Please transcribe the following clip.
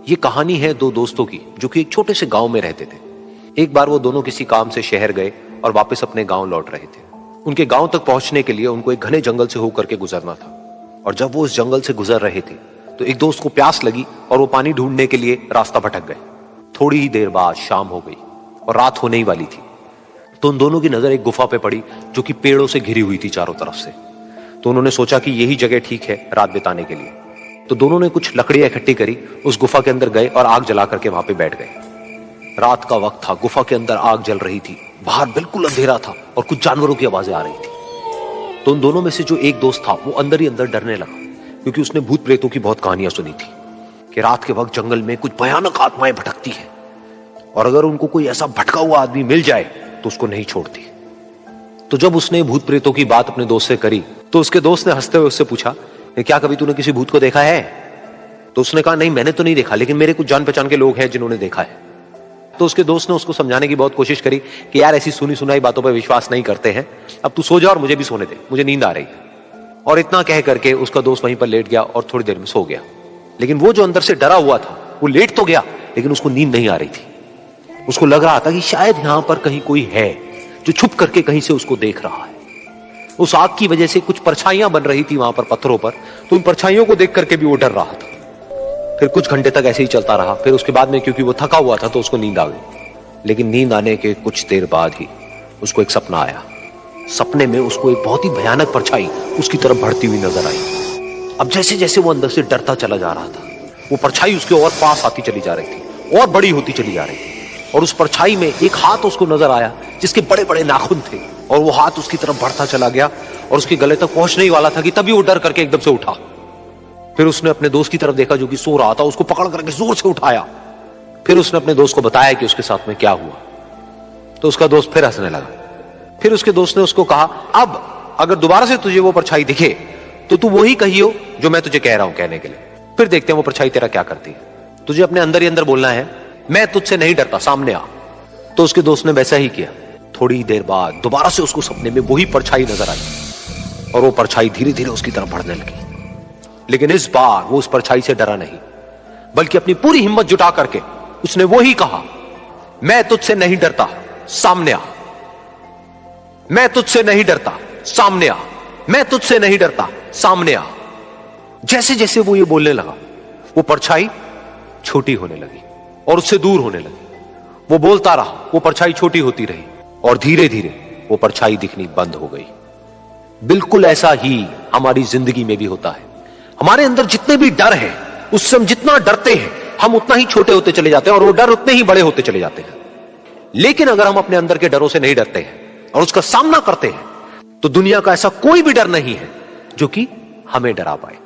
ये कहानी है दो दोस्तों की जो कि एक छोटे से गांव में रहते थे। एक बार वो दोनों किसी काम से शहर गए और वापस अपने गांव लौट रहे थे। उनके गांव तक पहुंचने के लिए उनको एक घने जंगल से होकर के गुजरना था। और जब वो उस जंगल से गुजर रहे थे तो एक दोस्त को प्यास लगी और वो पानी ढूंढने के लिए रास्ता भटक गए। थोड़ी ही देर बाद शाम हो गई और रात होने ही वाली थी। तो उन दोनों की नजर एक गुफा पे पड़ी जो कि पेड़ों से घिरी हुई थी चारों तरफ से। तो उन्होंने सोचा कि यही जगह ठीक है रात बिताने के लिए। तो दोनों ने कुछ लकड़ियां इकट्ठी करी, उस गुफा के अंदर गए और आग जला करके वहां पे बैठ गए। रात का वक्त था, गुफा के अंदर आग जल रही थी, बाहर बिल्कुल अंधेरा था और कुछ जानवरों की आवाजें आ रही थी। तो उन दोनों में से जो एक दोस्त था वो अंदर ही अंदर डरने लगा, क्योंकि उसने भूत प्रेतों की बहुत कहानियां सुनी थी कि रात के वक्त जंगल में कुछ भयानक आत्माएं भटकती हैं और अगर उनको कोई ऐसा भटका हुआ आदमी मिल जाए तो उसको नहीं छोड़ती। तो जब उसने भूत प्रेतों की बात अपने दोस्त से करी तो उसके दोस्त ने हंसते हुए उससे पूछा, क्या कभी तूने किसी भूत को देखा है? तो उसने कहा, नहीं मैंने तो नहीं देखा, लेकिन मेरे कुछ जान पहचान के लोग हैं जिन्होंने देखा है। तो उसके दोस्त ने उसको समझाने की बहुत कोशिश करी कि यार ऐसी सुनी सुनाई बातों पर विश्वास नहीं करते हैं, अब तू सो जा और मुझे भी सोने दे, मुझे नींद आ रही है। और इतना कह करके उसका दोस्त वहीं पर लेट गया और थोड़ी देर में सो गया। लेकिन वो जो अंदर से डरा हुआ था वो लेट तो गया, लेकिन उसको नींद नहीं आ रही थी। उसको लग रहा था कि शायद यहां पर कहीं कोई है जो छुप करके कहीं से उसको देख रहा है। उस आग की वजह से कुछ परछाइयां बन रही थी वहां पर पत्थरों पर, तो उन परछाइयों को देख करके भी वो डर रहा था। फिर कुछ घंटे तक ऐसे ही चलता रहा। फिर उसके बाद में क्योंकि वो थका हुआ था तो उसको नींद आ गई। लेकिन नींद आने के कुछ देर बाद ही उसको एक सपना आया। सपने में उसको एक बहुत ही भयानक परछाई उसकी तरफ बढ़ती हुई नजर आई। अब जैसे जैसे वो अंदर से डरता चला जा रहा था, वो परछाई उसके और पास आती चली जा रही थी और बड़ी होती चली जा रही थी। और उस परछाई में एक हाथ उसको नजर आया जिसके बड़े बड़े नाखून थे, और वो हाथ उसकी तरफ बढ़ता चला गया और उसके गले तक पहुंचने ही वाला था कि तभी वो डर करके एकदम से उठा। फिर उसने अपने दोस्त की तरफ देखा जो कि सो रहा था, उसको पकड़ करके जोर से उठाया। फिर उसने अपने दोस्त को बताया कि उसके साथ में क्या हुआ। तो उसका दोस्त फिर हंसने लगा। फिर उसके दोस्त ने उसको कहा, अब अगर दोबारा से तुझे वो परछाई दिखे तो तू वही कहियो जो मैं तुझे कह रहा हूं कहने के लिए, फिर देखते हैं वो परछाई तेरा क्या करती है। तुझे अपने अंदर ही अंदर बोलना है, मैं तुझसे नहीं डरता, सामने आ। तो उसके दोस्त ने वैसा ही किया। थोड़ी देर बाद दोबारा से उसको सपने में वही परछाई नजर आई और वो परछाई धीरे धीरे उसकी तरफ बढ़ने लगी। लेकिन इस बार वो उस परछाई से डरा नहीं, बल्कि अपनी पूरी हिम्मत जुटा करके उसने वही कहा, मैं तुझसे नहीं डरता, सामने आ। मैं तुझसे नहीं डरता, सामने आ। मैं तुझसे नहीं डरता, सामने आ। जैसे जैसे वो ये बोलने लगा वो परछाई छोटी होने लगी और उससे दूर होने लगी। वो बोलता रहा, वो परछाई छोटी होती रही और धीरे धीरे वो परछाई दिखनी बंद हो गई। बिल्कुल ऐसा ही हमारी जिंदगी में भी होता है। हमारे अंदर जितने भी डर है, उससे हम जितना डरते हैं हम उतना ही छोटे होते चले जाते हैं और वो डर उतने ही बड़े होते चले जाते हैं। लेकिन अगर हम अपने अंदर के डरों से नहीं डरते हैं और उसका सामना करते हैं तो दुनिया का ऐसा कोई भी डर नहीं है जो कि हमें डरा पाए।